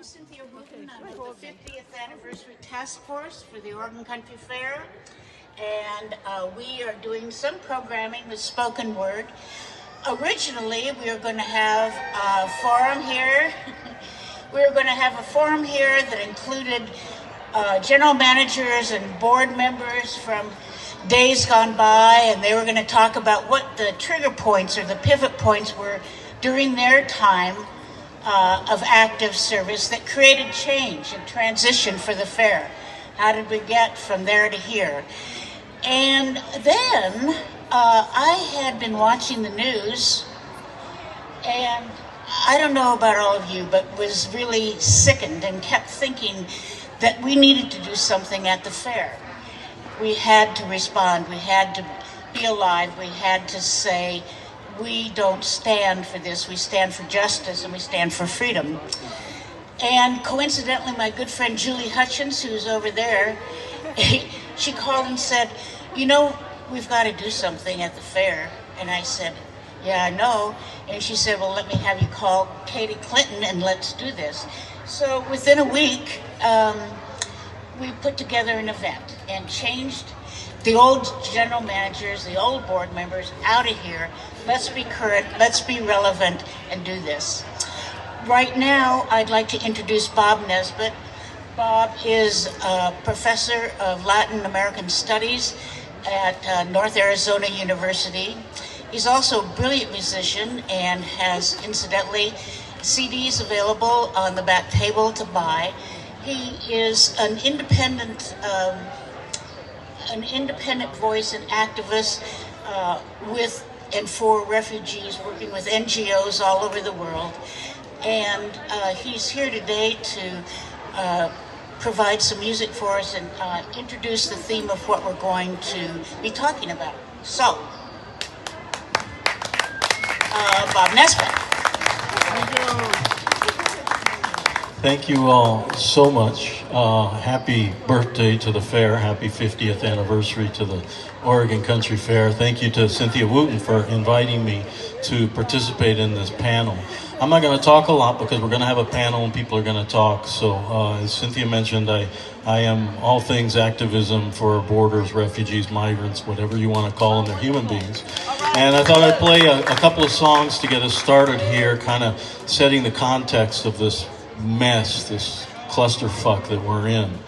Cynthia Wooten. I'm with the 50th Anniversary Task Force for the Oregon Country Fair, and we are doing some programming with spoken word. Originally, we were going to have a forum here. We were going to have a forum here that included general managers and board members from days gone by, and they were going to talk about what the trigger points or the pivot points were during their time of active service that created change and transition for the fair. How did we get from there to here? And then I had been watching the news, and I don't know about all of you, but was really sickened and kept thinking that we needed to do something at the fair. We had to respond. We had to be alive. We had to say, we don't stand for this. We stand for justice and we stand for freedom. And coincidentally, my good friend Julie Hutchins, who's over there, she called and said, you know, we've got to do something at the fair. And I said, yeah, I know. And she said, well, let me have you call Katie Clinton and let's do this. So within a week, we put together an event and changed the old general managers, the old board members out of here. Let's be current, let's be relevant, and do this. Right now, I'd like to introduce Bob Nesbitt. Bob is a professor of Latin American Studies at North Arizona University. He's also a brilliant musician and has, incidentally, CDs available on the back table to buy. He is an independent voice and activist with and for refugees, working with NGOs all over the world. And he's here today to provide some music for us and introduce the theme of what we're going to be talking about. So, Bob Nesbitt. Thank you all so much. Happy birthday to the fair. Happy 50th anniversary to the Oregon Country Fair. Thank you to Cynthia Wooten for inviting me to participate in this panel. I'm not going to talk a lot because we're going to have a panel and people are going to talk. So as Cynthia mentioned, I am all things activism for borders, refugees, migrants, whatever you want to call them. They're human beings. And I thought I'd play a couple of songs to get us started here, kind of setting the context of this mess, this clusterfuck that we're in.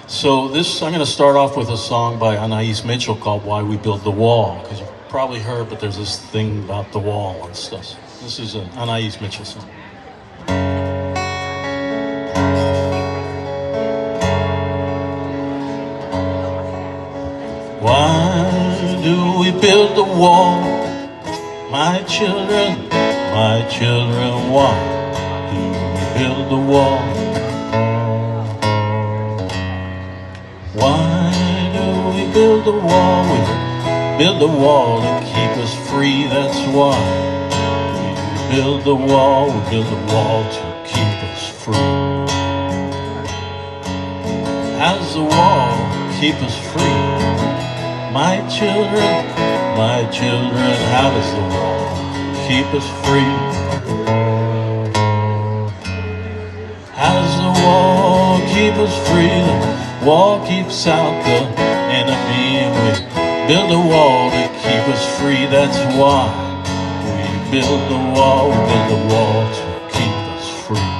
So I'm going to start off with a song by Anais Mitchell called Why We Build the Wall, because you've probably heard, but there's this thing about the wall and stuff. This is an Anais Mitchell song. Why do we build a wall? My children, why do we build the wall? Why do we build the wall? We build the wall to keep us free, that's why. We build the wall, we build the wall to keep us free. How's the wall keep us free? My children, how does the wall keep us free? How does the wall keep us free? The wall keeps out the enemy, and we build a wall to keep us free, that's why. We build the wall, we build the wall to keep us free.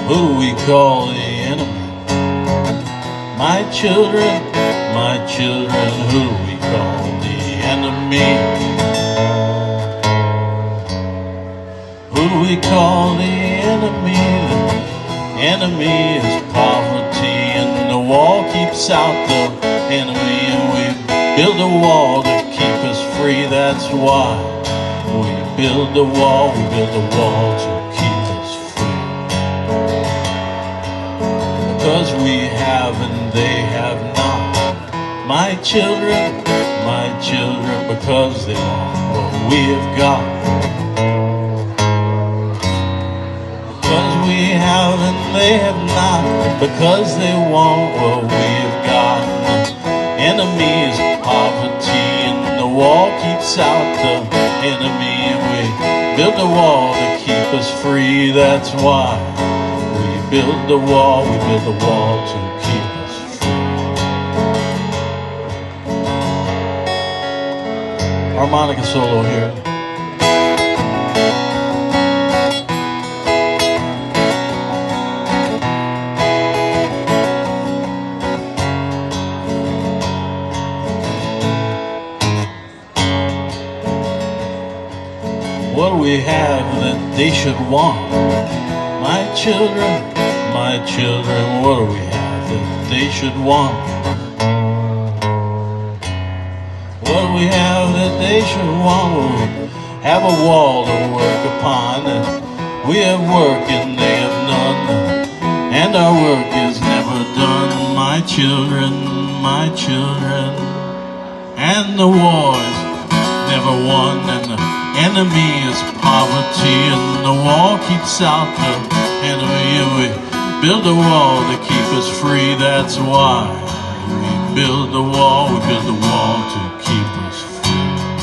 Who do we call the enemy? My children, who do we call the enemy? Who do we call the enemy? The enemy is poverty, and the wall keeps out the enemy, and we build a wall to keep us free, that's why. We build a wall, we build a wall to keep us free. Because we have and they have not. My children, because they want what we have got. Because we have and they have not, because they want what we have got. The enemy is poverty, and the wall keeps out the enemy, and we build a wall to keep us free. That's why we build the wall, we build the wall to keep us free. Harmonica solo here. What do we have that they should want? My children, what do we have that they should want? What do we have that they should want? Well, we have a wall to work upon, and we have work and they have none, and our work is never done. My children, and the war is never won, and the enemy is poverty, and the wall keeps out the enemy, and we build a wall to keep us free. That's why we build the wall, we build the wall to keep us free.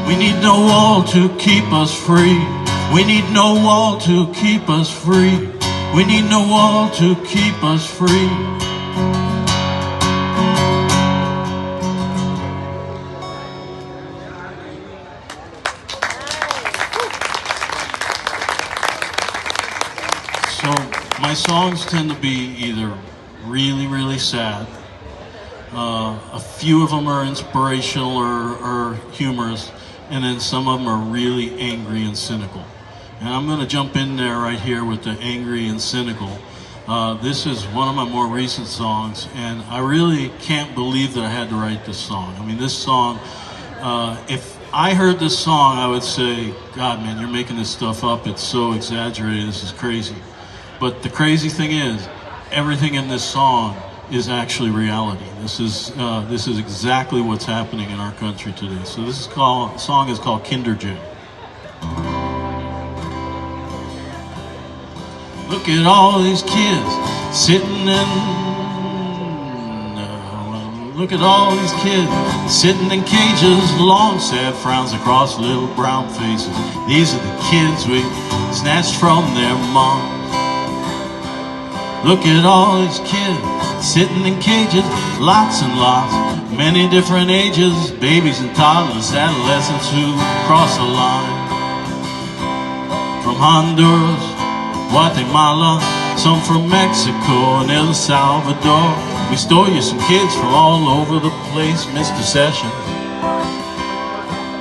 We need no wall to keep us free. We need no wall to keep us free. We need no wall to keep us free. So my songs tend to be either really, really sad. A few of them are inspirational or humorous, and then some of them are really angry and cynical. And I'm going to jump in there right here with the angry and cynical. This is one of my more recent songs, and I really can't believe that I had to write this song. I mean, this song, if I heard this song, I would say, God, man, you're making this stuff up. It's so exaggerated. This is crazy. But the crazy thing is, everything in this song is actually reality. This is exactly what's happening in our country today. So this song is called Kinderjay. Look at all these kids sitting look at all these kids sitting in cages, long sad frowns across little brown faces. These are the kids we snatched from their moms. Look at all these kids sitting in cages, lots and lots, many different ages, babies and toddlers, adolescents who cross the line. From Honduras, Guatemala, some from Mexico and El Salvador. We stole you some kids from all over the place, Mr. Sessions.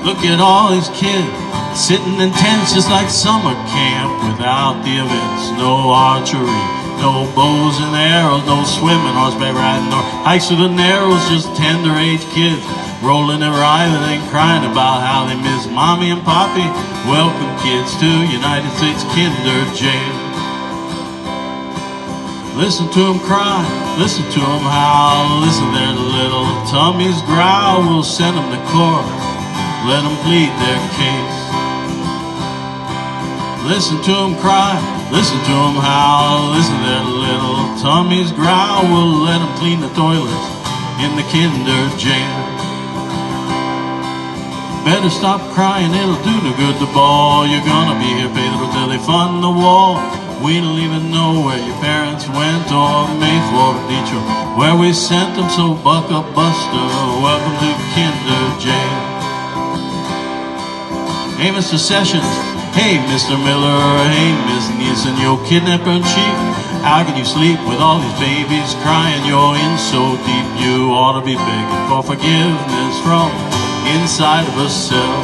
Look at all these kids sitting in tents just like summer camp without the events. No archery, no bows and arrows, no swimming, horseback riding, or hikes through the narrows, just tender age kids rolling and writhing and crying about how they miss mommy and poppy. Welcome kids to United States Kinder Jail. Listen to them cry, listen to them howl, listen to their little tummies growl. We'll send them to court, let them plead their case. Listen to them cry, listen to them howl, listen to their little tummies growl. We'll let them clean the toilets in the Kinder Jail. Better stop crying, it'll do no good to bawl. You're gonna be here, Pedro, till they fund the wall. We don't even know where your parents went, or Mayflower Detroit, where we sent them, so buck up, Buster. Welcome to Kinder Jail. Hey, Mr. Sessions. Hey, Mr. Miller. Hey, Miss Nielsen, your kidnapper in chief. How can you sleep with all these babies crying? You're in so deep, you ought to be begging for forgiveness from inside of a cell.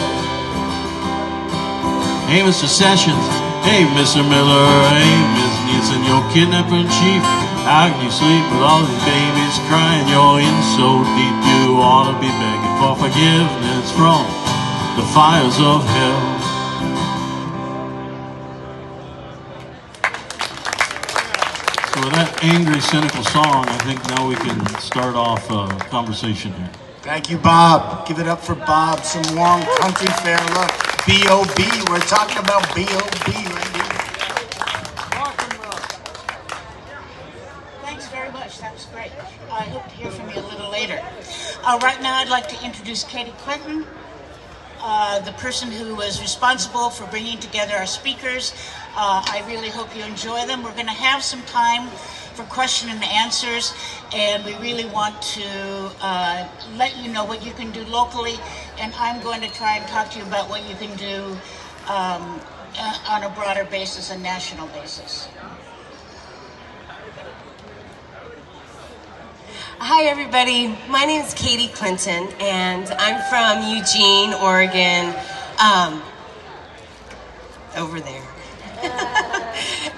Hey, Mr. Sessions. Hey, Mr. Miller, hey, Miss Nielsen, your kidnapper in chief. How can you sleep with all these babies crying? You're in so deep, you ought to be begging for forgiveness from the fires of hell. So with that angry, cynical song, I think now we can start off a conversation here. Thank you, Bob. Give it up for Bob. Some warm country fair love. B.O.B. We're talking about B.O.B. right here. Thanks very much. That was great. I hope to hear from you a little later. Right now, I'd like to introduce Katie Clinton, the person who was responsible for bringing together our speakers. I really hope you enjoy them. We're going to have some time for question and answers, and we really want to let you know what you can do locally, and I'm going to try and talk to you about what you can do on a broader basis, a national basis. Hi everybody, my name is Katie Clinton and I'm from Eugene, Oregon, over there.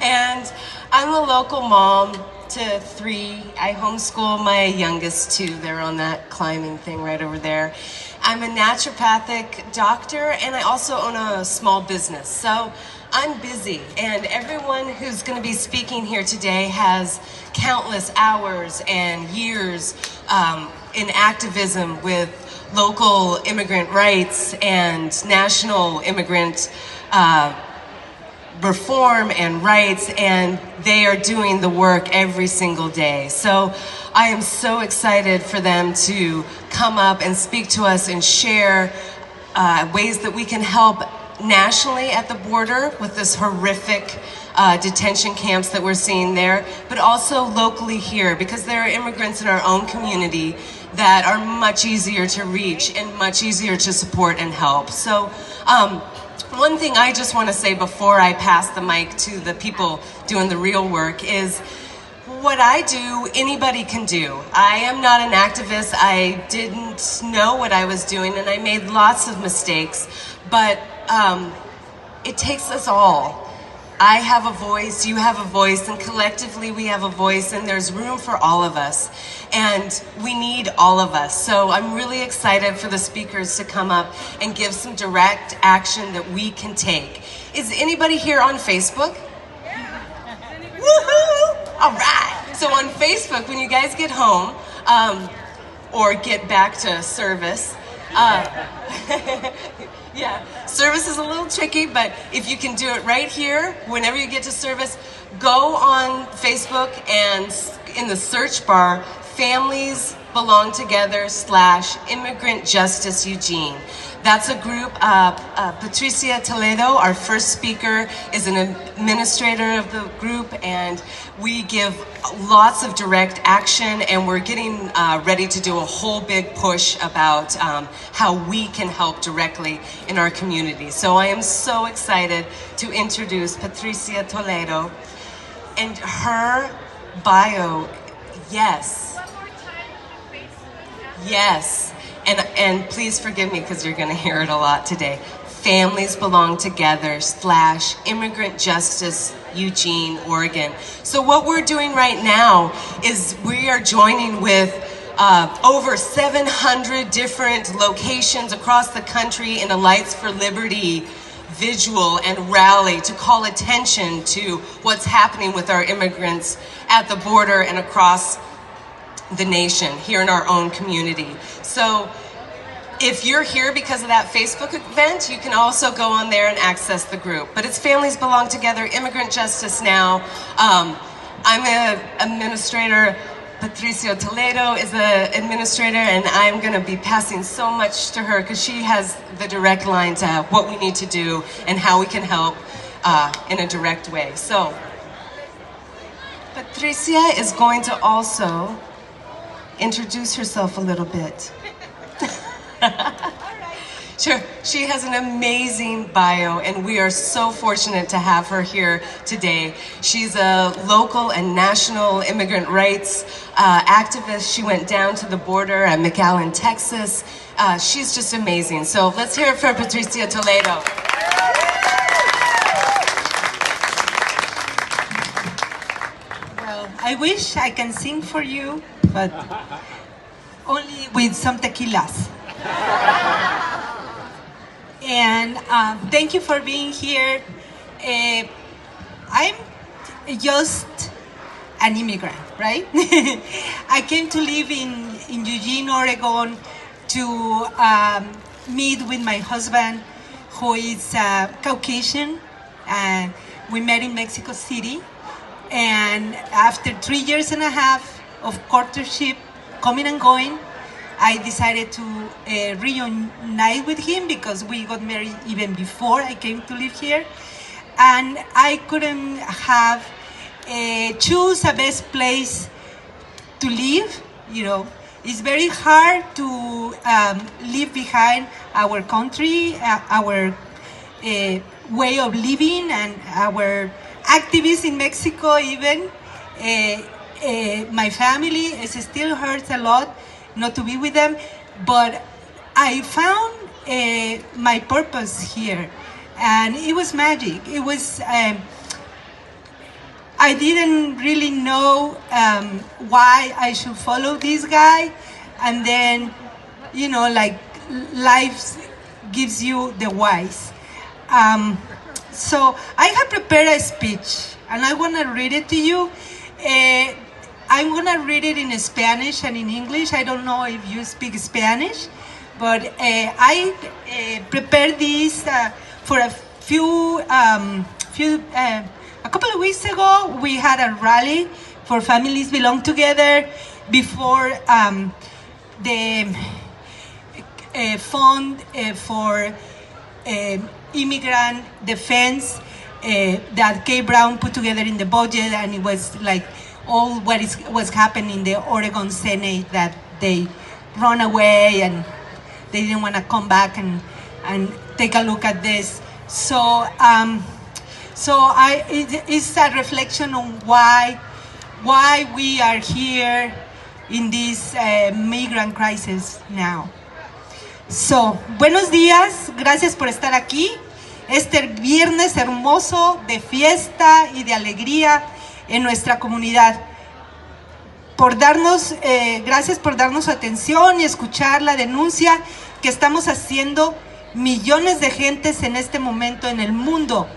And I'm a local mom to 3. I homeschool my youngest 2. They're on that climbing thing right over there. I'm a naturopathic doctor and I also own a small business. So I'm busy, and everyone who's going to be speaking here today has countless hours and years in activism with local immigrant rights and national immigrant reform and rights, and they are doing the work every single day. So I am so excited for them to come up and speak to us and share ways that we can help nationally at the border with this horrific detention camps that we're seeing there, but also locally here, because there are immigrants in our own community that are much easier to reach and much easier to support and help. So one thing I just want to say before I pass the mic to the people doing the real work is what I do, anybody can do. I am not an activist. I didn't know what I was doing and I made lots of mistakes, but it takes us all. I have a voice, you have a voice, and collectively we have a voice, and there's room for all of us. And we need all of us. So I'm really excited for the speakers to come up and give some direct action that we can take. Is anybody here on Facebook? Woohoo! All right. So on Facebook, when you guys get home, or get back to service, yeah, service is a little tricky, but if you can do it right here, whenever you get to service, go on Facebook and in the search bar, Families Belong Together / Immigrant Justice Eugene. That's a group. Patricia Toledo, our first speaker, is an administrator of the group, and we give lots of direct action, and we're getting ready to do a whole big push about how we can help directly in our community. So I am so excited to introduce Patricia Toledo and her bio. Yes. Yes. And please forgive me because you're going to hear it a lot today. Families Belong Together / Immigrant Justice Eugene, Oregon. So what we're doing right now is we are joining with over 700 different locations across the country in a Lights for Liberty visual and rally to call attention to what's happening with our immigrants at the border and across the nation here in our own community. So if you're here because of that Facebook event, you can also go on there and access the group. But it's Families Belong Together, Immigrant Justice Now. I'm an administrator. Patricia Toledo is an administrator, and I'm going to be passing so much to her because she has the direct line to what we need to do and how we can help in a direct way. So Patricia is going to also introduce herself a little bit. Sure, she has an amazing bio, and we are so fortunate to have her here today. She's a local and national immigrant rights activist. She went down to the border at McAllen, Texas. She's just amazing. So let's hear it for Patricia Toledo. Well, I wish I can sing for you, but only with some tequilas. And thank you for being here. I'm just an immigrant, right? I came to live in Eugene, Oregon to meet with my husband, who is Caucasian. We met in Mexico City. And after 3 years and a half of courtship, coming and going, I decided to reunite with him because we got married even before I came to live here. And I couldn't have choose a best place to live. You know, it's very hard to leave behind our country, our way of living, and our activists in Mexico even. My family, it still hurts a lot not to be with them, but I found my purpose here, and it was magic. It was, I didn't really know why I should follow this guy, and then, you know, like life gives you the whys. So I have prepared a speech, and I want to read it to you. I'm going to read it in Spanish and in English. I don't know if you speak Spanish, but I prepared this for a couple of weeks ago. We had a rally for Families Belong Together before the fund for immigrant defense that Kay Brown put together in the budget, and it was like all what was happening in the Oregon Senate, that they run away and they didn't want to come back and take a look at this. So it's a reflection on why we are here in this migrant crisis now. So, buenos días, gracias por estar aquí. Este viernes hermoso de fiesta y de alegría en nuestra comunidad. Gracias por darnos su atención y escuchar la denuncia que estamos haciendo millones de gentes en este momento en el mundo.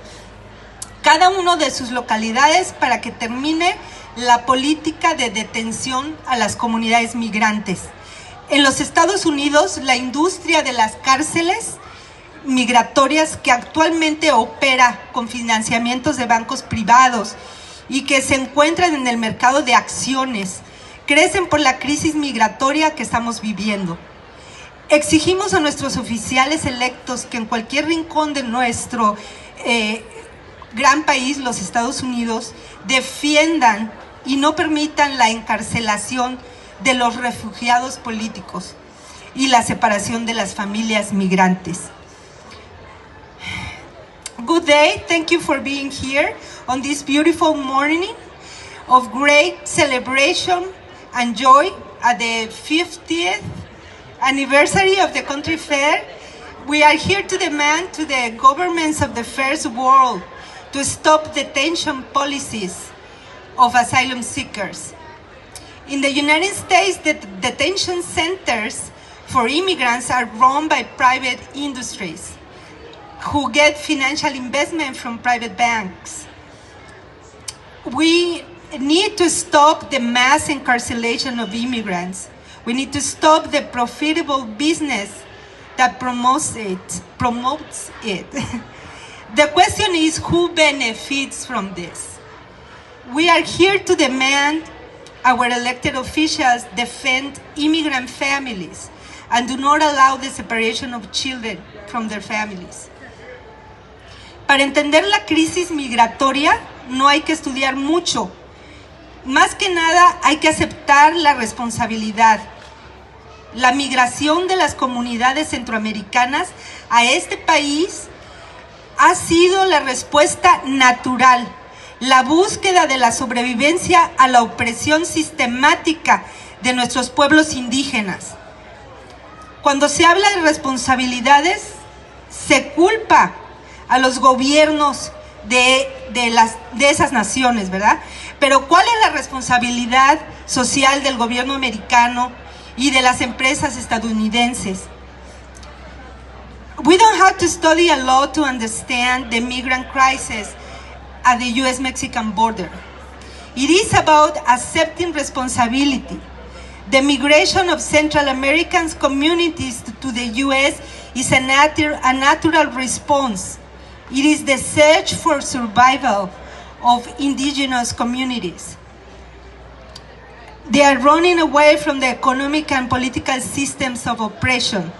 Cada uno de sus localidades para que termine la política de detención a las comunidades migrantes. En los Estados Unidos, la industria de las cárceles migratorias, que actualmente opera con financiamientos de bancos privados y que se encuentran en el mercado de acciones, crecen por la crisis migratoria que estamos viviendo. Exigimos a nuestros oficiales electos que en cualquier rincón de nuestro gran país, los Estados Unidos, defiendan y no permitan la encarcelación de los refugiados políticos y la separación de las familias migrantes. Good day, thank you for being here on this beautiful morning of great celebration and joy at the 50th anniversary of the Country Fair. We are here to demand to the governments of the first world to stop detention policies of asylum seekers. In the United States, the detention centers for immigrants are run by private industries who get financial investment from private banks. We need to stop the mass incarceration of immigrants. We need to stop the profitable business that promotes it. The question is, who benefits from this? We are here to demand our elected officials defend immigrant families and do not allow the separation of children from their families. Para entender la crisis migratoria no hay que estudiar mucho. Más que nada hay que aceptar la responsabilidad. La migración de las comunidades centroamericanas a este país ha sido la respuesta natural, la búsqueda de la sobrevivencia a la opresión sistemática de nuestros pueblos indígenas. Cuando se habla de responsabilidades, se culpa a los gobiernos de esas naciones, ¿verdad? Pero ¿cuál es la responsabilidad social del gobierno americano y de las empresas estadounidenses? We don't have to study a lot to understand the migrant crisis at the US-Mexican border. It is about accepting responsibility. The migration of Central American communities to the US is a natural response. It is the search for survival of indigenous communities. They are running away from the economic and political systems of oppression.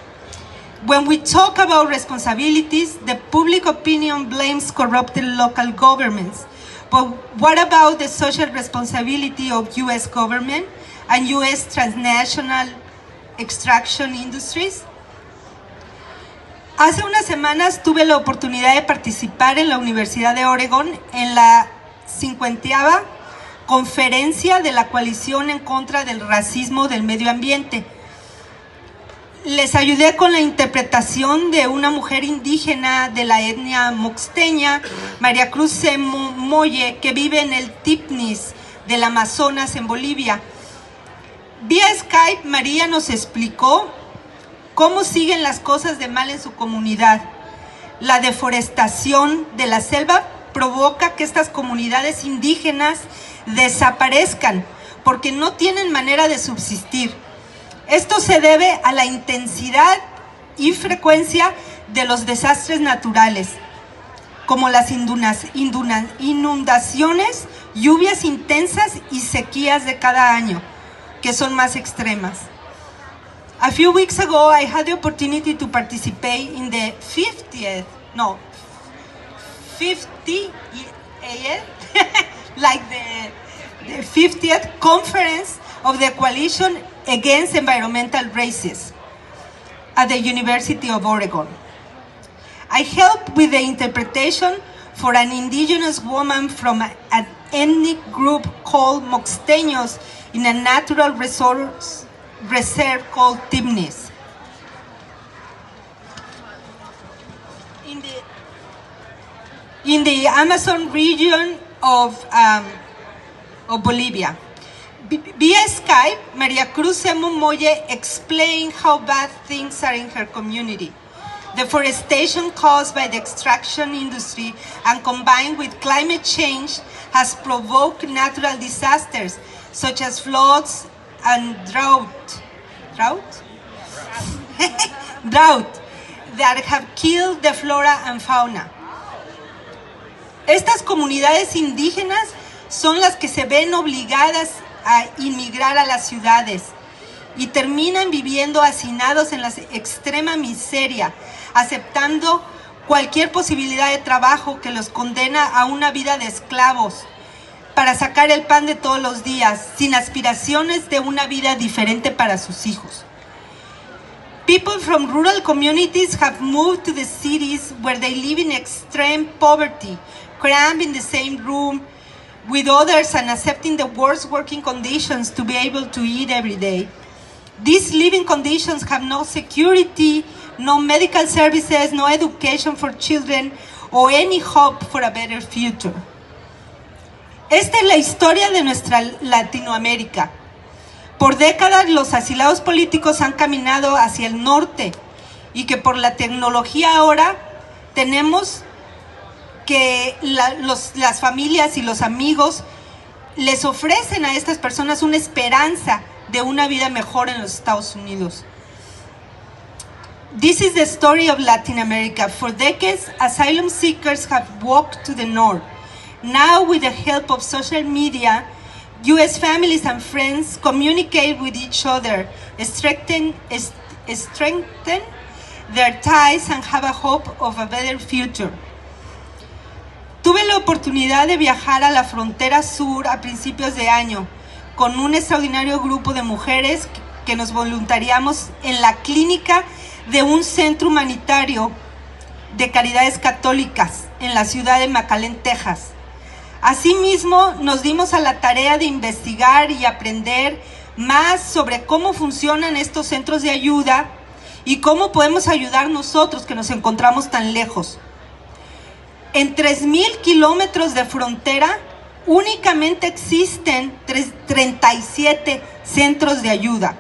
When we talk about responsibilities, the public opinion blames corrupted local governments. But what about the social responsibility of U.S. government and U.S. transnational extraction industries? Hace unas semanas tuve la oportunidad de participar en la Universidad de Oregon en la 50ª conferencia de la Coalición en contra del racismo del medio ambiente. Les ayudé con la interpretación de una mujer indígena de la etnia moxteña, María Cruz Semu Molle, que vive en el Tipnis del Amazonas en Bolivia. Vía Skype, María nos explicó cómo siguen las cosas de mal en su comunidad. La deforestación de la selva provoca que estas comunidades indígenas desaparezcan porque no tienen manera de subsistir. Esto se debe a la intensidad y frecuencia de los desastres naturales, como las inundaciones, lluvias intensas y sequías de cada año, que son más extremas. A few weeks ago, I had the opportunity to participate in the 50th, like the 50th conference of the Coalition Against Environmental Racism at the University of Oregon. I helped with the interpretation for an indigenous woman from an ethnic group called Moxteños in a natural resource reserve called Tipnis. In the Amazon region of Bolivia. Via Skype, Maria Cruz Semu Molle explained how bad things are in her community. Deforestation caused by the extraction industry and combined with climate change has provoked natural disasters such as floods and drought that have killed the flora and fauna. Estas comunidades indígenas son las que se ven obligadas a inmigrar a las ciudades y terminan viviendo hacinados en la extrema miseria, aceptando cualquier posibilidad de trabajo que los condena a una vida de esclavos para sacar el pan de todos los días, sin aspiraciones de una vida diferente para sus hijos. People from rural communities have moved to the cities where they live in extreme poverty, crammed in the same room with others and accepting the worst working conditions to be able to eat every day. These living conditions have no security, no medical services, no education for children, or any hope for a better future. Esta es la historia de nuestra Latinoamérica. Por décadas los asilados políticos han caminado hacia el norte y que por la tecnología ahora tenemos que las familias y los amigos les ofrecen a estas personas una esperanza de una vida mejor en los Estados Unidos. This is the story of Latin America. For decades, asylum seekers have walked to the north. Now, with the help of social media, U.S. families and friends communicate with each other, strengthen their ties and have a hope of a better future. Tuve la oportunidad de viajar a la frontera sur a principios de año con un extraordinario grupo de mujeres que nos voluntariamos en la clínica de un centro humanitario de caridades católicas en la ciudad de McAllen, Texas. Asimismo, nos dimos a la tarea de investigar y aprender más sobre cómo funcionan estos centros de ayuda y cómo podemos ayudar nosotros que nos encontramos tan lejos. En 3,000 kilómetros de frontera únicamente existen 37 centros de ayuda.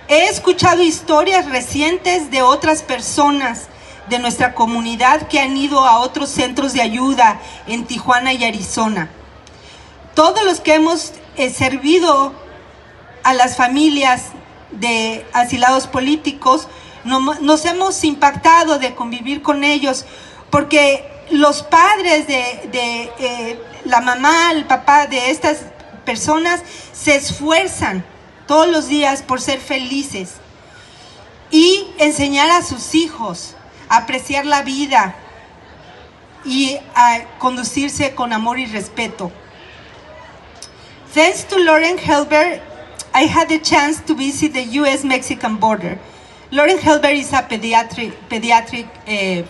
He escuchado historias recientes de otras personas de nuestra comunidad que han ido a otros centros de ayuda en Tijuana y Arizona. Todos los que hemos servido a las familias de asilados políticos, Nos hemos impactado de convivir con ellos porque los padres de la mamá, el papá de estas personas se esfuerzan todos los días por ser felices y enseñar a sus hijos a apreciar la vida y a conducirse con amor y respeto. Thanks to Lauren Helber, I had the chance to visit the U.S.-Mexican border. Lauren Helber is a pediatric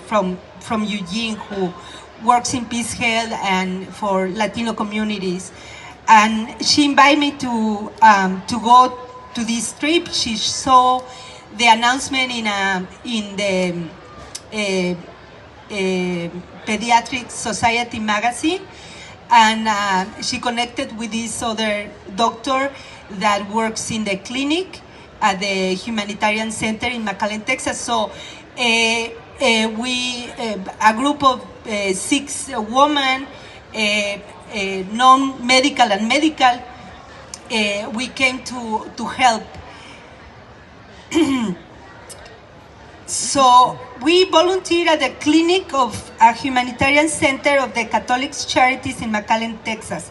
from Eugene who works in Peace Health and for Latino communities. And she invited me to go to this trip. She saw the announcement in the Pediatric Society magazine, and she connected with this other doctor that works in the clinic at the Humanitarian Center in McAllen, Texas. So a group of 6 women, non-medical and medical, we came to help. So we volunteered at the clinic of a humanitarian center of the Catholic Charities in McAllen, Texas.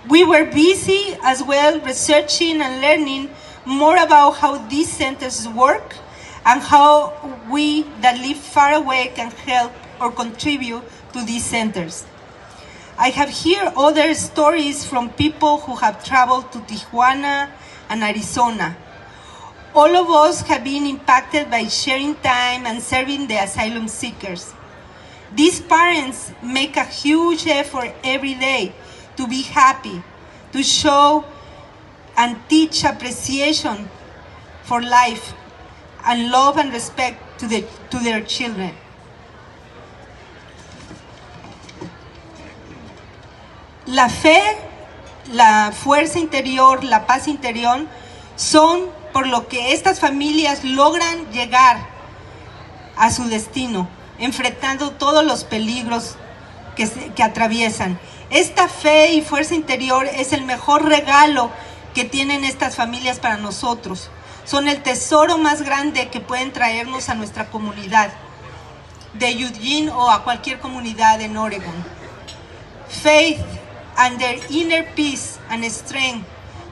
We were busy as well researching and learning more about how these centers work and how we that live far away can help or contribute to these centers. I have heard other stories from people who have traveled to Tijuana and Arizona. All of us have been impacted by sharing time and serving the asylum seekers. These parents make a huge effort every day to be happy, to show and teach appreciation for life and love and respect to their children. La fe, la fuerza interior, la paz interior son por lo que estas familias logran llegar a su destino, enfrentando todos los peligros que atraviesan. Esta fe y fuerza interior es el mejor regalo que tienen estas familias para nosotros. Son el tesoro más grande que pueden traernos a nuestra comunidad de Eugene o a cualquier comunidad en Oregon. Faith and their inner peace and strength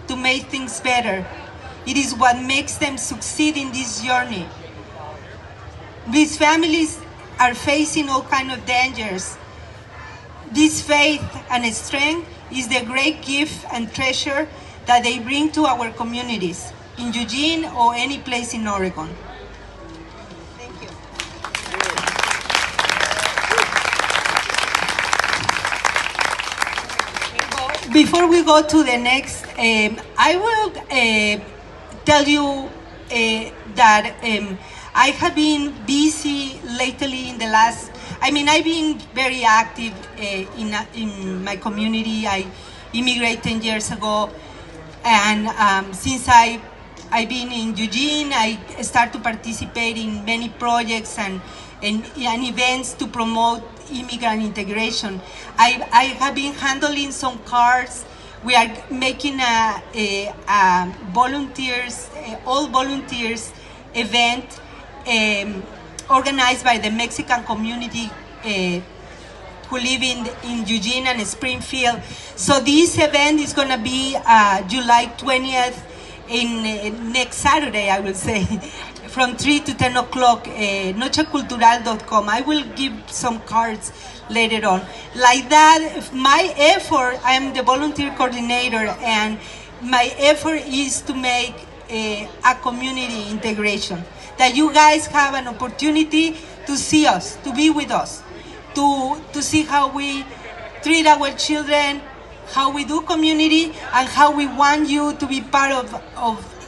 to make things better. It is what makes them succeed in this journey. These families are facing all kinds of dangers. This faith and strength is the great gift and treasure that they bring to our communities in Eugene or any place in Oregon. Thank you. Before we go to the next, I will tell you that I have been busy lately in the last, I've been very active in my community. I immigrated 10 years ago, and since I've been in Eugene, I start to participate in many projects and events to promote immigrant integration. I have been handling some cards. We are making a volunteers, all volunteers event organized by the Mexican community who live in Eugene and Springfield. So this event is going to be July 20th in next Saturday, I will say, from 3 to 10 o'clock, nochecultural.com. I will give some cards later on. Like that, my effort, I am the volunteer coordinator, and my effort is to make a community integration. That you guys have an opportunity to see us, to be with us, to see how we treat our children, how we do community, and how we want you to be part of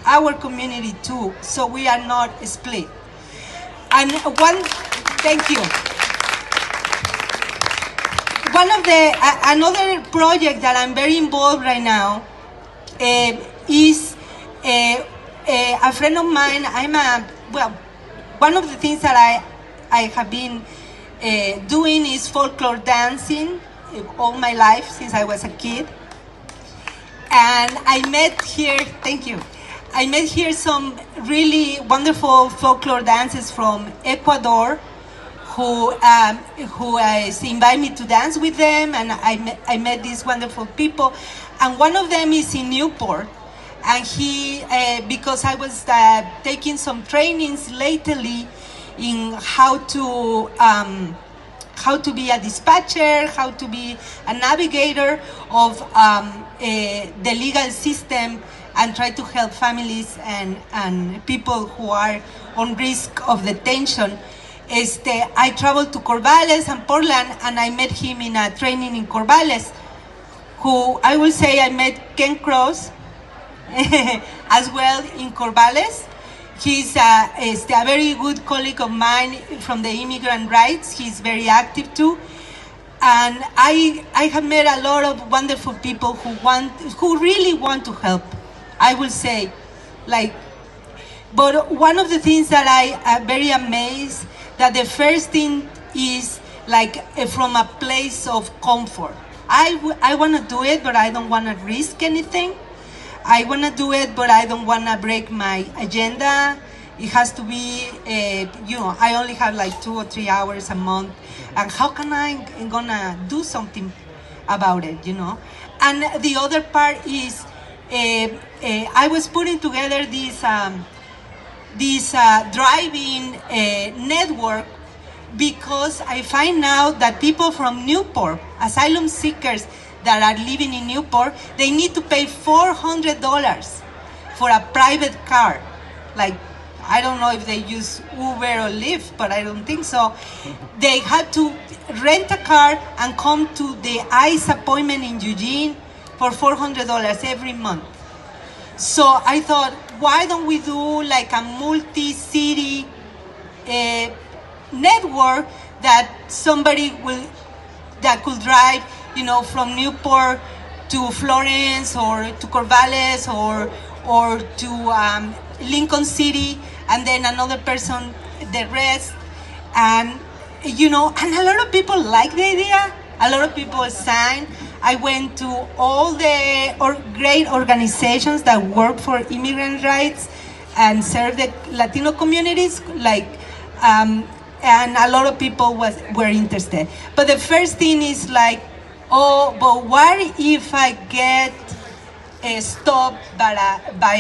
our community too, so we are not split. And thank you. Another project that I'm very involved right now is a friend of mine. One of the things that I have been doing is folklore dancing all my life since I was a kid. And I met here, thank you. I met here some really wonderful folklore dances from Ecuador who invited me to dance with them, and I met these wonderful people. And one of them is in Newport, and he, because I was taking some trainings lately in how to be a dispatcher, how to be a navigator of the legal system, and try to help families and people who are on risk of detention. I traveled to Corvallis and Portland, and I met him in a training in Corvallis, who I will say I met Ken Cross as well in Corvallis. He's a very good colleague of mine from the immigrant rights. He's very active too. And I have met a lot of wonderful people who really want to help, I will say. But one of the things that I am very amazed, that the first thing is from a place of comfort. I want to do it, but I don't want to risk anything. I want to do it, but I don't want to break my agenda. It has to be, I only have 2 or 3 hours a month. And how can I gonna do something about it, And the other part is, I was putting together this driving network because I find out that people from Newport, asylum seekers that are living in Newport, they need to pay $400 for a private car. I don't know if they use Uber or Lyft, but I don't think so. They had to rent a car and come to the ICE appointment in Eugene for $400 every month. So I thought, why don't we do a multi-city network that somebody that could drive, from Newport to Florence or to Corvallis or to Lincoln City, and then another person the rest. And and a lot of people like the idea. A lot of people sign. I went to all the great organizations that work for immigrant rights and serve the Latino communities, and a lot of people were interested. But the first thing is but what if I get stopped by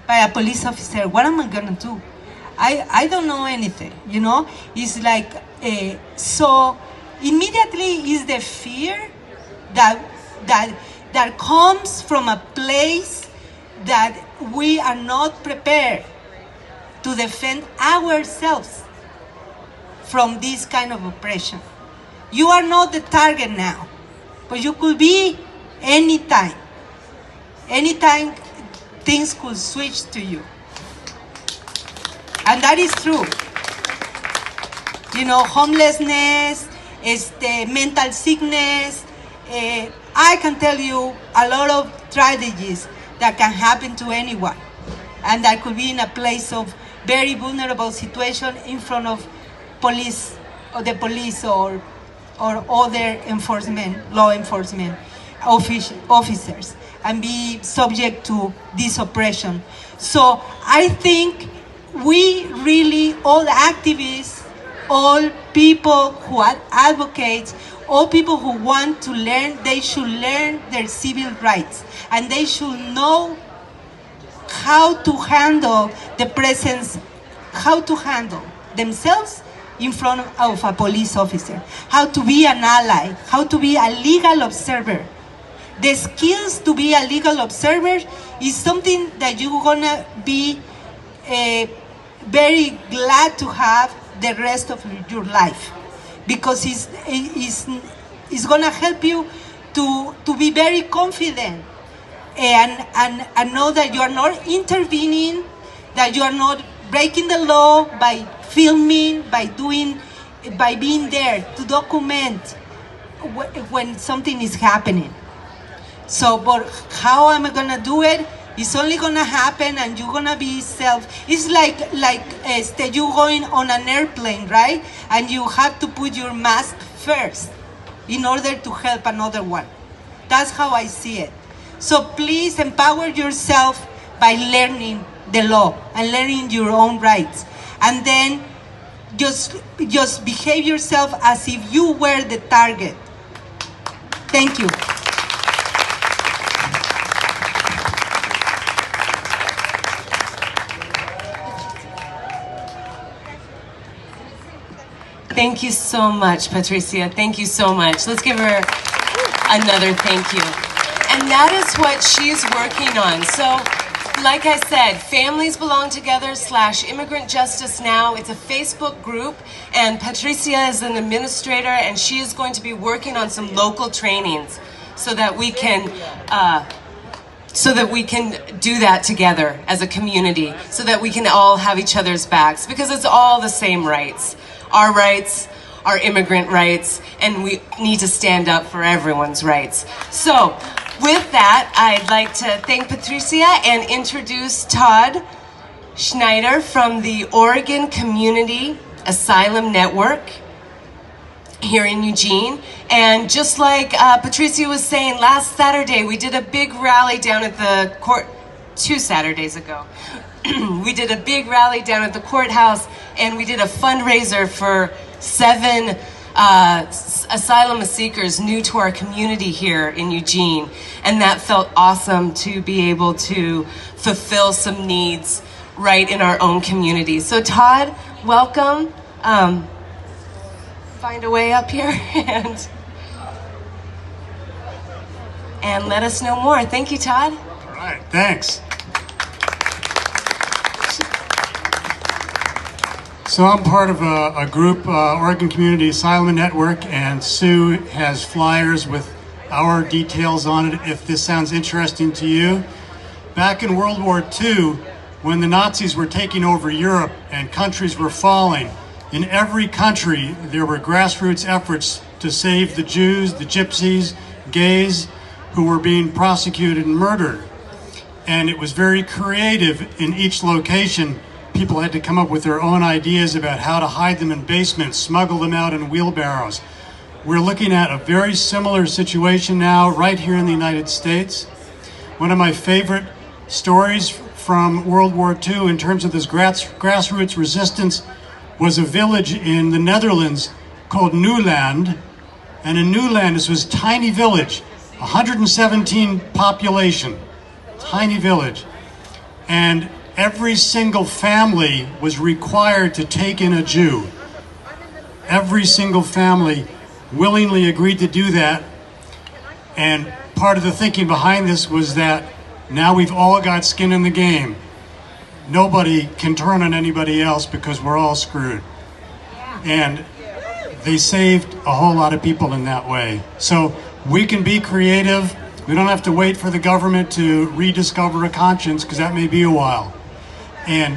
a police officer? What am I gonna do? I don't know anything, It's so immediately is the fear that comes from a place that we are not prepared to defend ourselves from this kind of oppression. You are not the target now, but you could be anytime. Anytime things could switch to you. And that is true. Homelessness, mental sickness. I can tell you a lot of tragedies that can happen to anyone. And that could be in a place of very vulnerable situation in front of police or the police or other law enforcement officers, and be subject to this oppression. So I think we really, all activists, all people who are advocates, all people who want to learn, they should learn their civil rights, and they should know how to handle how to handle themselves in front of a police officer, how to be an ally, how to be a legal observer. The skills to be a legal observer is something that you're gonna be very glad to have the rest of your life, because it's gonna help you to be very confident and know that you are not intervening, that you are not breaking the law by filming, by being there to document when something is happening. So, but how am I gonna do it? It's only gonna happen, and you're gonna be It's like you going on an airplane, right? And you have to put your mask first in order to help another one. That's how I see it. So please empower yourself by learning the law and learning your own rights. And then just behave yourself as if you were the target. Thank you. Thank you so much, Patricia. Thank you so much. Let's give her another thank you. And that is what she's working on. So, like I said, Families Belong Together / Immigrant Justice Now. It's a Facebook group, and Patricia is an administrator, and she is going to be working on some local trainings so that we can do that together as a community, so that we can all have each other's backs, because it's all the same rights. Our rights, our immigrant rights, and we need to stand up for everyone's rights. So, with that, I'd like to thank Patricia and introduce Todd Schneider from the Oregon Community Asylum Network here in Eugene. And just like Patricia was saying, last Saturday we did a big rally down at the court, 2 Saturdays ago. We did a big rally down at the courthouse, and we did a fundraiser for 7 asylum seekers new to our community here in Eugene. And that felt awesome to be able to fulfill some needs right in our own community. So Todd, welcome. Find a way up here and let us know more. Thank you, Todd. All right, thanks. So I'm part of a group, Oregon Community Asylum Network, and Sue has flyers with our details on it if this sounds interesting to you. Back in World War II, when the Nazis were taking over Europe and countries were falling, in every country there were grassroots efforts to save the Jews, the gypsies, gays who were being prosecuted and murdered. And it was very creative in each location. People had to come up with their own ideas about how to hide them in basements, smuggle them out in wheelbarrows. We're looking at a very similar situation now right here in the United States. One of my favorite stories from World War II in terms of this grassroots resistance was a village in the Netherlands called Newland. And in Newland, this was a tiny village, 117 population, tiny village. And every single family was required to take in a Jew. Every single family willingly agreed to do that. And part of the thinking behind this was that now we've all got skin in the game. Nobody can turn on anybody else because we're all screwed. And they saved a whole lot of people in that way. So we can be creative. We don't have to wait for the government to rediscover a conscience, because that may be a while. And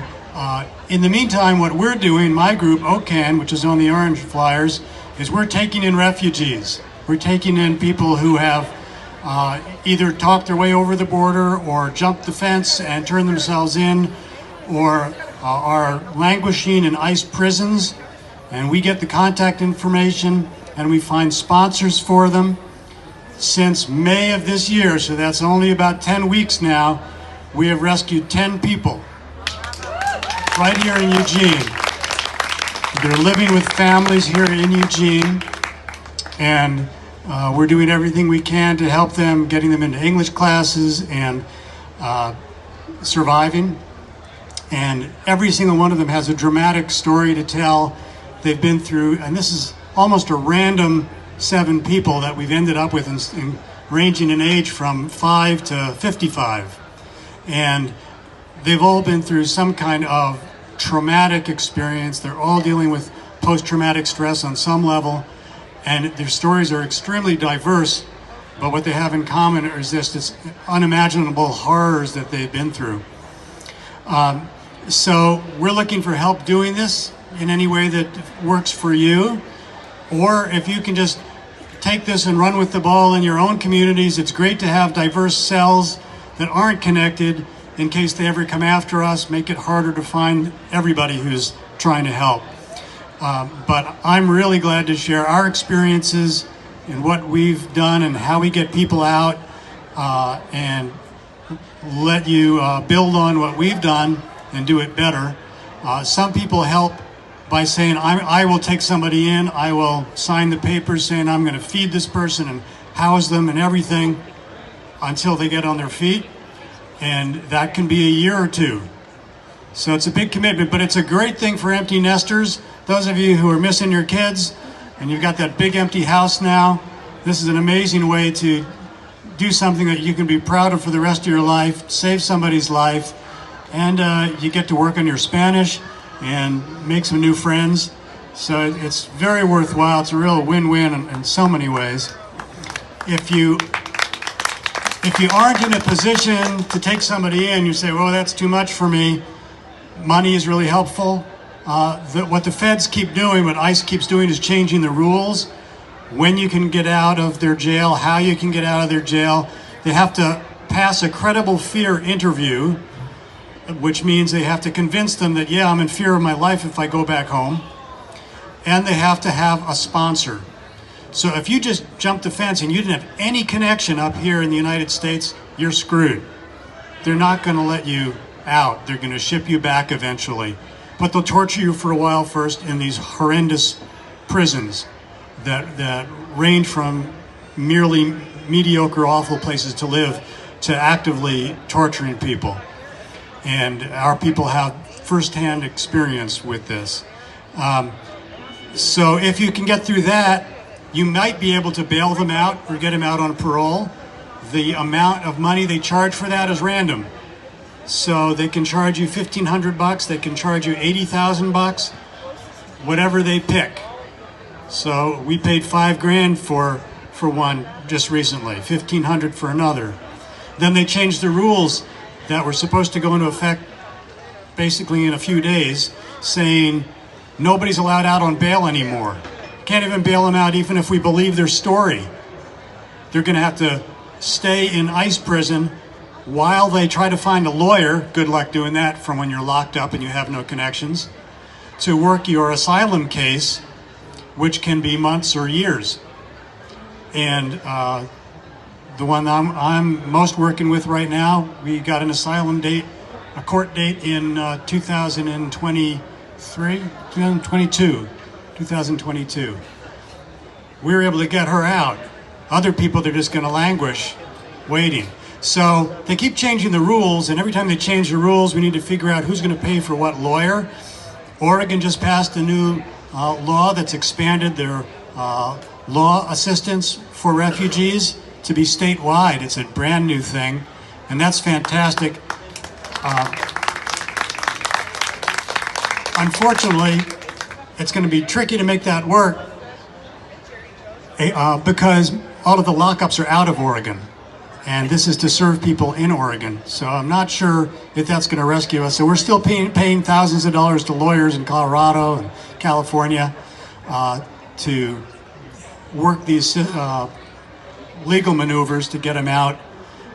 in the meantime, what we're doing, my group, OCAN, which is on the orange flyers, is we're taking in refugees. We're taking in people who have either talked their way over the border or jumped the fence and turned themselves in, or are languishing in ICE prisons. And we get the contact information and we find sponsors for them. Since May of this year, so that's only about 10 weeks now, we have rescued 10 people right here in Eugene. They're living with families here in Eugene, and we're doing everything we can to help them, getting them into English classes and surviving. And every single one of them has a dramatic story to tell. They've been through, and this is almost a random 7 people that we've ended up with, ranging in age from 5 to 55. And they've all been through some kind of traumatic experience. They're all dealing with post-traumatic stress on some level, and their stories are extremely diverse, but what they have in common is this unimaginable horrors that they've been through. So we're looking for help doing this in any way that works for you. Or if you can just take this and run with the ball in your own communities. It's great to have diverse cells that aren't connected in case they ever come after us, make it harder to find everybody who's trying to help. But I'm really glad to share our experiences and what we've done and how we get people out. And let you build on what we've done and do it better. Some people help by saying, I will take somebody in, I will sign the papers saying I'm going to feed this person and house them and everything until they get on their feet. And that can be a year or two. So it's a big commitment, but it's a great thing for empty nesters. Those of you who are missing your kids and you've got that big empty house now, this is an amazing way to do something that you can be proud of for the rest of your life, save somebody's life, and you get to work on your Spanish and make some new friends. So it's very worthwhile. It's a real win-win in so many ways. If you aren't in a position to take somebody in, you say, well, that's too much for me. Money is really helpful. What the feds keep doing, what ICE keeps doing, is changing the rules. When you can get out of their jail, how you can get out of their jail. They have to pass a credible fear interview, which means they have to convince them that, yeah, I'm in fear of my life if I go back home. And they have to have a sponsor. So if you just jumped the fence and you didn't have any connection up here in the United States, you're screwed. They're not going to let you out. They're going to ship you back eventually. But they'll torture you for a while first in these horrendous prisons that range from merely mediocre, awful places to live to actively torturing people. And our people have firsthand experience with this. So if you can get through that, you might be able to bail them out or get them out on parole. The amount of money they charge for that is random. So they can charge you $1,500, they can charge you $80,000, whatever they pick. So we paid $5,000 for one just recently, $1,500 for another. Then they changed the rules that were supposed to go into effect basically in a few days, saying nobody's allowed out on bail anymore. Can't even bail them out even if we believe their story. They're going to have to stay in ICE prison while they try to find a lawyer, good luck doing that from when you're locked up and you have no connections, to work your asylum case, which can be months or years. And the one I'm most working with right now, we got an asylum date, a court date in 2022. We were able to get her out. Other people, they're just going to languish waiting. So they keep changing the rules, and every time they change the rules, we need to figure out who's going to pay for what lawyer. Oregon just passed a new law that's expanded their law assistance for refugees to be statewide. It's a brand new thing, and that's fantastic. Unfortunately, it's going to be tricky to make that work because all of the lockups are out of Oregon. And this is to serve people in Oregon. So I'm not sure if that's going to rescue us. So we're still paying thousands of dollars to lawyers in Colorado and California to work these legal maneuvers to get them out.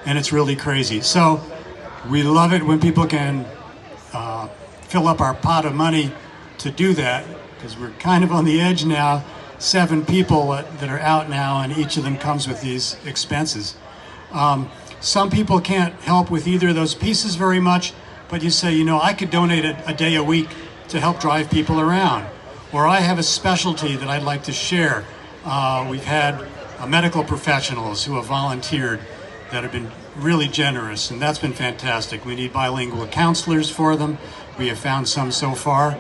And it's really crazy. So we love it when people can fill up our pot of money to do that, because we're kind of on the edge now. 7 people that are out now, and each of them comes with these expenses. Some people can't help with either of those pieces very much, but you say, you know, I could donate a day a week to help drive people around. Or I have a specialty that I'd like to share. We've had medical professionals who have volunteered that have been really generous, and that's been fantastic. We need bilingual counselors for them. We have found some so far.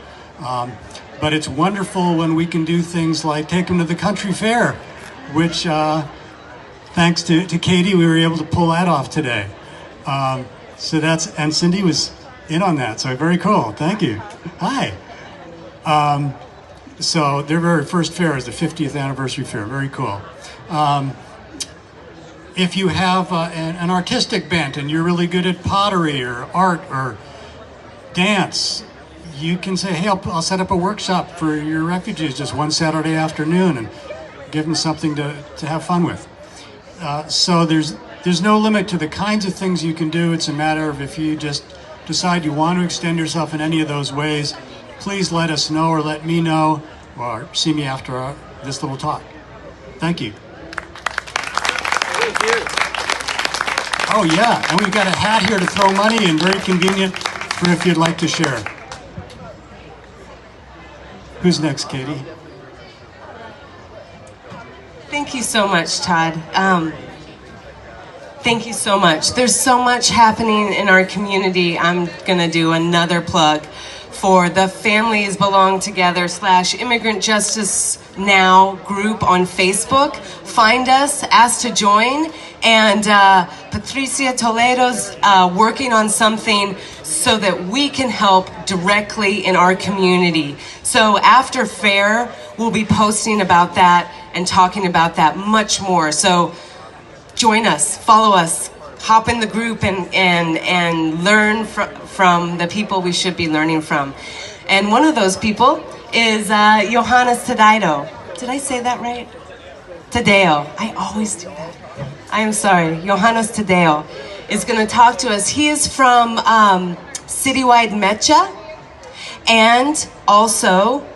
But it's wonderful when we can do things like take them to the country fair, which thanks to Katie, we were able to pull that off today. So that's, and Cindy was in on that, so very cool, thank you. Hi. So their very first fair is the 50th anniversary fair, very cool. If you have an artistic bent and you're really good at pottery or art or dance, you can say, hey, I'll set up a workshop for your refugees just one Saturday afternoon and give them something to have fun with. So there's no limit to the kinds of things you can do. It's a matter of if you just decide you want to extend yourself in any of those ways, please let us know or let me know or see me after this little talk. Thank you. Thank you. Oh yeah, and we've got a hat here to throw money in, very convenient for if you'd like to share. Who's next, Katie? Thank you so much, Todd. Thank you so much. There's so much happening in our community. I'm gonna do another plug for the Families Belong Together / Immigrant Justice Now group on Facebook. Find us, ask to join, and Patricia Toledo's working on something so that we can help directly in our community. So after FAIR, we'll be posting about that and talking about that much more. So join us, follow us, hop in the group and learn from the people we should be learning from. And one of those people is Johannes Tadeo. Did I say that right? Tadeo. I always do that. I am sorry. Johannes Tadeo is going to talk to us. He is from Citywide Mecha and also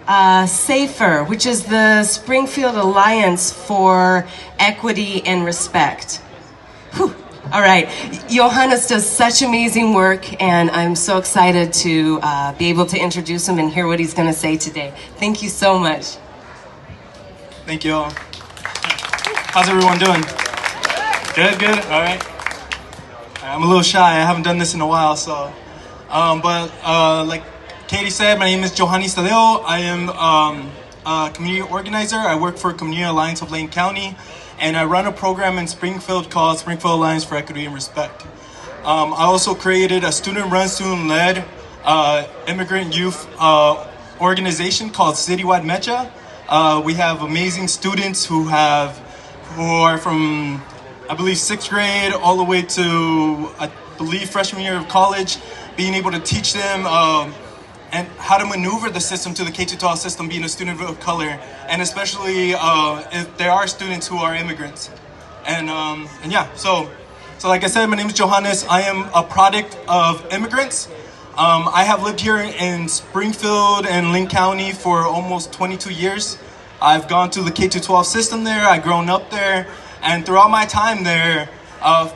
SAFER, which is the Springfield Alliance for Equity and Respect. Whew. All right, Johannes does such amazing work, and I'm so excited to be able to introduce him and hear what he's going to say today. Thank you so much. Thank you all. How's everyone doing? Good, good, all right. I'm a little shy, I haven't done this in a while, so. Like Katie said, my name is Johannes Tadeo. I am a community organizer. I work for Community Alliance of Lane County, and I run a program in Springfield called Springfield Alliance for Equity and Respect. I also created a student-run, student-led immigrant youth organization called Citywide Mecha. We have amazing students who are from, I believe, 6th grade all the way to, I believe, freshman year of college, being able to teach them and how to maneuver the system to the K-12 system, being a student of color, and especially if there are students who are immigrants. And yeah, so like I said, my name is Johannes. I am a product of immigrants. I have lived here in Springfield and Lane County for almost 22 years. I've gone to the K-12 system there, I've grown up there, and throughout my time there,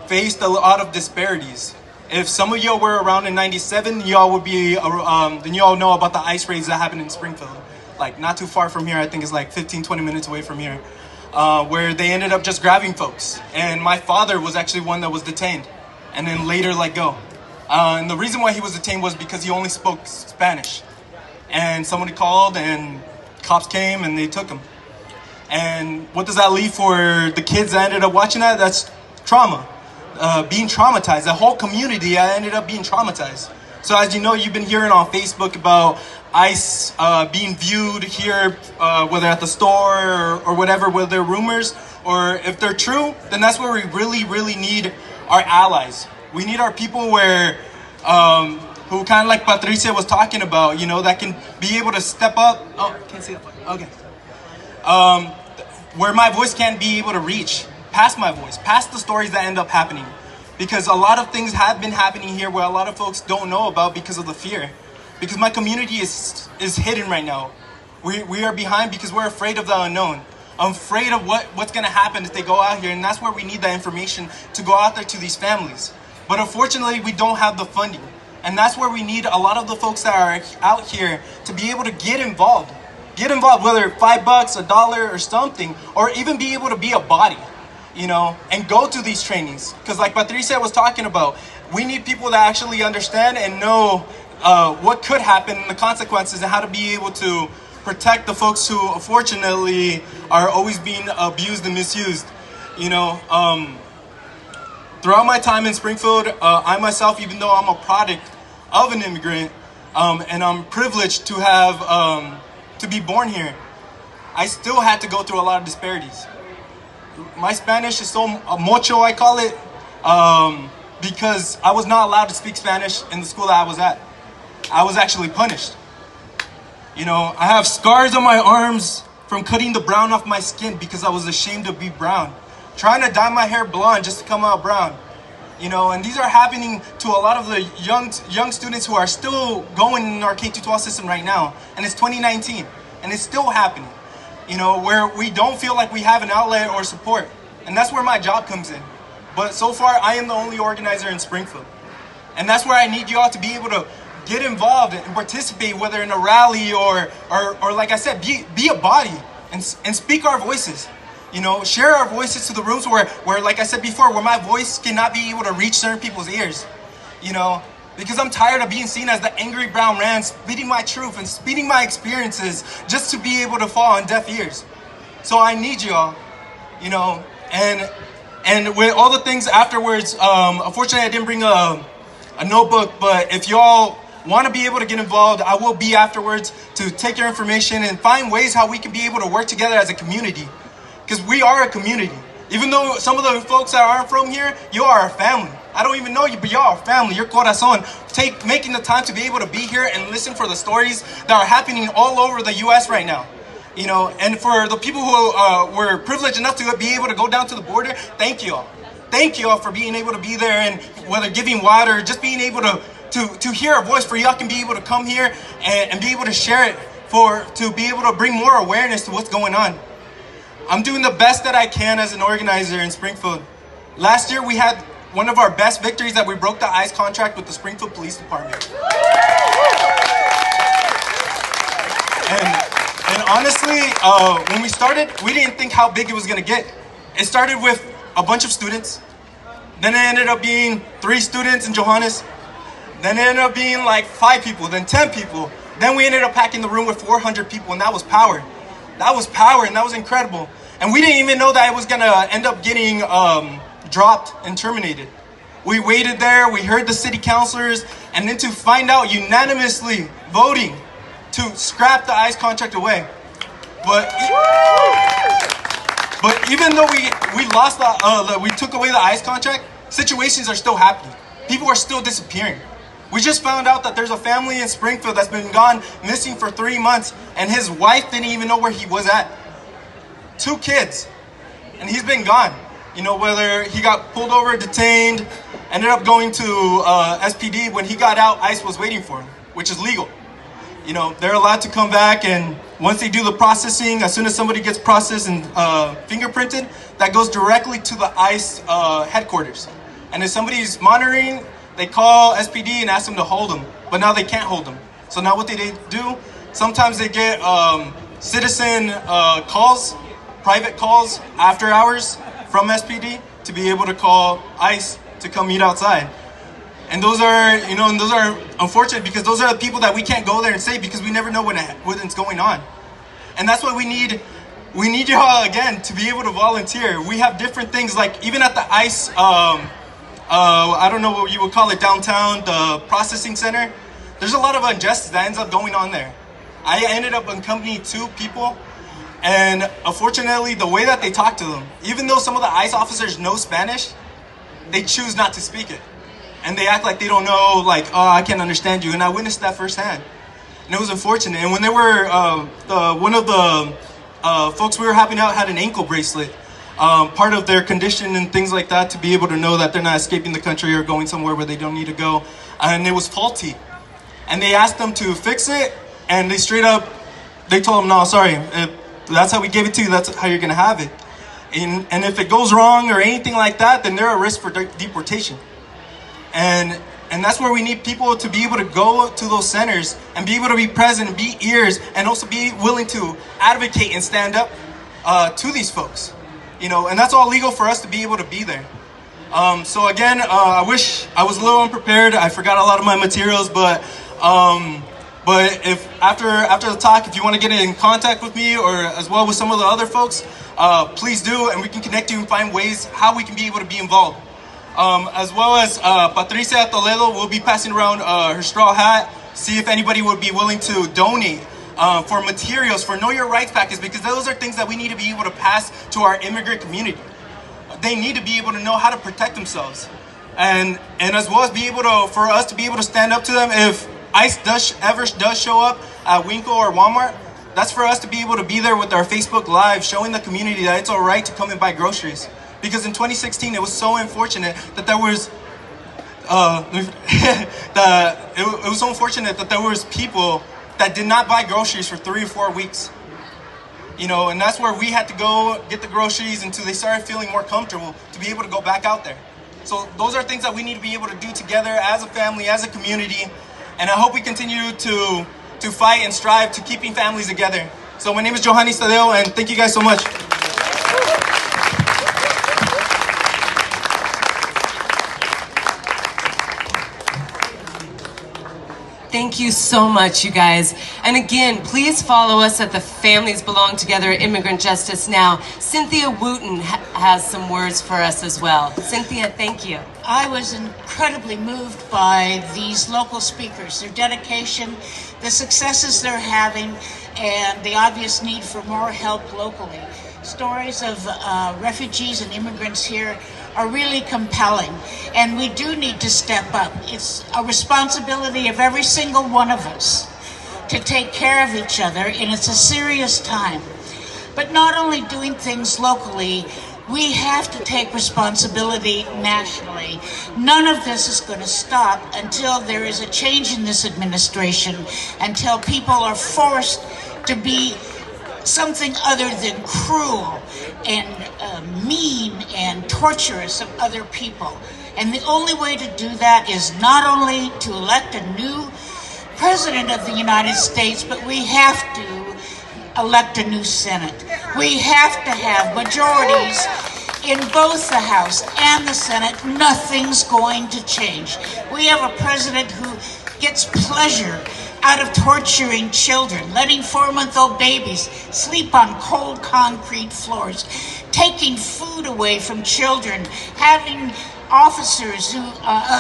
faced a lot of disparities. If some of y'all were around in 97, y'all would be, then y'all know about the ICE raids that happened in Springfield. Like not too far from here, I think it's like 15, 20 minutes away from here, where they ended up just grabbing folks. And my father was actually one that was detained and then later let go. And the reason why he was detained was because he only spoke Spanish. And somebody called and cops came and they took him. And what does that leave for the kids that ended up watching that? That's trauma. Being traumatized. The whole community, I ended up being traumatized. So as you know, you've been hearing on Facebook about ICE being viewed here, whether at the store or whatever, whether they're rumors or if they're true, then that's where we really, really need our allies. We need our people where, who kind of like Patricia was talking about, you know, that can be able to step up. Oh, can't see that. Okay. Where my voice can't be able to reach. Past my voice, past the stories that end up happening. Because a lot of things have been happening here where a lot of folks don't know about because of the fear. Because my community is hidden right now. We are behind because we're afraid of the unknown. I'm afraid of what's gonna happen if they go out here, and that's where we need that information to go out there to these families. But unfortunately, we don't have the funding. And that's where we need a lot of the folks that are out here to be able to get involved. Get involved, whether $5, $1 or something, or even be able to be a body. You know, and go to these trainings. Because like Patricia was talking about, we need people that actually understand and know what could happen and the consequences and how to be able to protect the folks who unfortunately are always being abused and misused. You know, throughout my time in Springfield, I myself, even though I'm a product of an immigrant, and I'm privileged to have, to be born here, I still had to go through a lot of disparities. My Spanish is so mucho, I call it, because I was not allowed to speak Spanish in the school that I was at. I was actually punished. You know, I have scars on my arms from cutting the brown off my skin because I was ashamed to be brown. Trying to dye my hair blonde just to come out brown. You know, and these are happening to a lot of the young students who are still going in our K-12 system right now. And it's 2019, and it's still happening. You know, where we don't feel like we have an outlet or support. And that's where my job comes in. but so far I am the only organizer in Springfield. And that's where I need you all to be able to get involved and participate, whether in a rally or like I said, be a body and speak our voices. You know, share our voices to the rooms where, like I said before, where my voice cannot be able to reach certain people's ears. You know, because I'm tired of being seen as the angry brown man, speaking my truth and speaking my experiences just to be able to fall on deaf ears. So I need you all, you know, and with all the things afterwards, unfortunately I didn't bring a notebook, but if y'all want to be able to get involved, I will be afterwards to take your information and find ways how we can be able to work together as a community. Because we are a community. Even though some of the folks that aren't from here, you are a family. I don't even know you, but y'all are family. You're corazón. Making the time to be able to be here and listen for the stories that are happening all over the U.S. right now. You know, and for the people who were privileged enough to be able to go down to the border, thank you all. Thank you all for being able to be there, and whether giving water, just being able to hear a voice, for y'all can be able to come here and be able to share it, to be able to bring more awareness to what's going on. I'm doing the best that I can as an organizer in Springfield. Last year we had one of our best victories that we broke the ICE contract with the Springfield Police Department. And honestly, when we started, we didn't think how big it was gonna get. It started with a bunch of students. Then it ended up being 3 students in Johannes. Then it ended up being like 5 people, then 10 people. Then we ended up packing the room with 400 people, and that was power. That was power, and that was incredible. And we didn't even know that it was gonna end up getting dropped and terminated. We waited there, we heard the city councilors, and then to find out unanimously voting to scrap the ICE contract away. But even though we lost we took away the ICE contract, situations are still happening. People are still disappearing. We just found out that there's a family in Springfield that's been gone missing for 3 months, and his wife didn't even know where he was at. 2 kids, and he's been gone. You know, whether he got pulled over, detained, ended up going to SPD. When he got out, ICE was waiting for him, which is legal. You know, they're allowed to come back, and once they do the processing, as soon as somebody gets processed and fingerprinted, that goes directly to the ICE headquarters. And if somebody's monitoring, they call SPD and ask them to hold them, but now they can't hold them. So now what they do, sometimes they get citizen calls, private calls after hours from SPD to be able to call ICE to come meet outside. And those are, you know, and those are unfortunate because those are the people that we can't go there and say because we never know what's going on. And that's why we need you all again to be able to volunteer. We have different things, like even at the ICE, I don't know what you would call it, downtown, the processing center. There's a lot of injustice that ends up going on there. I ended up accompanying 2 people, and unfortunately the way that they talk to them, even though some of the ICE officers know Spanish, they choose not to speak it. And they act like they don't know, like, oh, I can't understand you. And I witnessed that firsthand. And it was unfortunate. And when they were, one of the folks we were helping out had an ankle bracelet. Part of their condition and things like that, to be able to know that they're not escaping the country or going somewhere where they don't need to go. And it was faulty. And they asked them to fix it, and they straight up, they told them, no, sorry, if that's how we gave it to you, that's how you're gonna have it. And if it goes wrong or anything like that, then they're a risk for deportation. And that's where we need people to be able to go to those centers and be able to be present and be ears, and also be willing to advocate and stand up to these folks. You know, and that's all legal for us to be able to be there. So again, I wish I was a little unprepared. I forgot a lot of my materials, but if after the talk, if you want to get in contact with me or as well with some of the other folks, please do, and we can connect you and find ways how we can be able to be involved. As well as Patricia Toledo will be passing around her straw hat, see if anybody would be willing to donate for materials for Know Your Rights packets, because those are things that we need to be able to pass to our immigrant community. They need to be able to know how to protect themselves, and as well as be able to, for us to be able to stand up to them if ICE ever does show up at Winco or Walmart. That's for us to be able to be there with our Facebook Live, showing the community that it's all right to come and buy groceries. Because in 2016, it was so unfortunate that there was, it was so unfortunate that there was people that did not buy groceries for 3 or 4 weeks. You know, and that's where we had to go get the groceries until they started feeling more comfortable to be able to go back out there. So those are things that we need to be able to do together as a family, as a community. And I hope we continue to fight and strive to keeping families together. So my name is Johannes Tadeo, and thank you guys so much. Thank you so much, you guys. And again, please follow us at the Families Belong Together Immigrant Justice Now. Cynthia Wooten has some words for us as well. Cynthia, thank you. I was incredibly moved by these local speakers, their dedication, the successes they're having, and the obvious need for more help locally. Stories of refugees and immigrants here are really compelling, and we do need to step up. It's a responsibility of every single one of us to take care of each other, and it's a serious time. But not only doing things locally, we have to take responsibility nationally. None of this is going to stop until there is a change in this administration, until people are forced to be something other than cruel and mean and torturous of other people. And the only way to do that is not only to elect a new president of the United States, but we have to elect a new Senate. We have to have majorities in both the House and the Senate. Nothing's going to change. We have a president who gets pleasure out of torturing children, letting 4-month-old babies sleep on cold concrete floors, taking food away from children, having officers who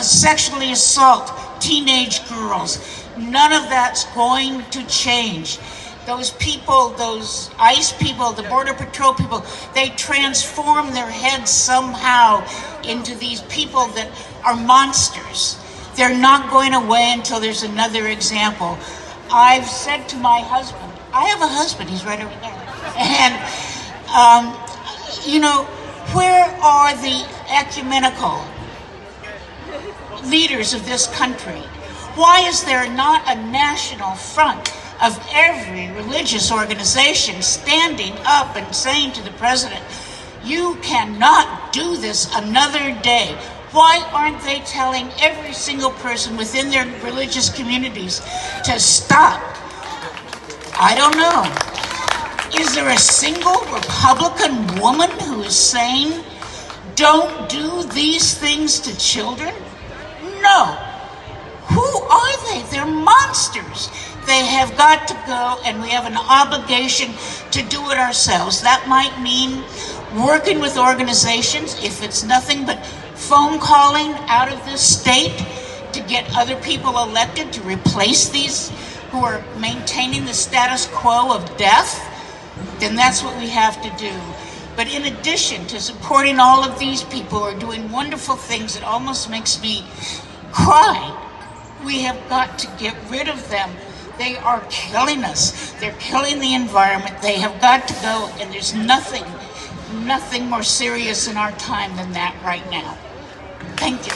sexually assault teenage girls. None of that's going to change. Those people, those ICE people, the Border Patrol people, they transform their heads somehow into these people that are monsters. They're not going away until there's another example. I've said to my husband, I have a husband, he's right over there. And, you know, where are the ecumenical leaders of this country? Why is there not a national front of every religious organization standing up and saying to the president, you cannot do this another day? Why aren't they telling every single person within their religious communities to stop? I don't know. Is there a single Republican woman who is saying, don't do these things to children? No. Who are they? They're monsters. They have got to go, and we have an obligation to do it ourselves. That might mean working with organizations, if it's nothing but phone calling out of this state to get other people elected to replace these who are maintaining the status quo of death, then that's what we have to do. But in addition to supporting all of these people who are doing wonderful things, it almost makes me cry. We have got to get rid of them. They are killing us. They're killing the environment. They have got to go, and there's nothing more serious in our time than that right now. Thank you.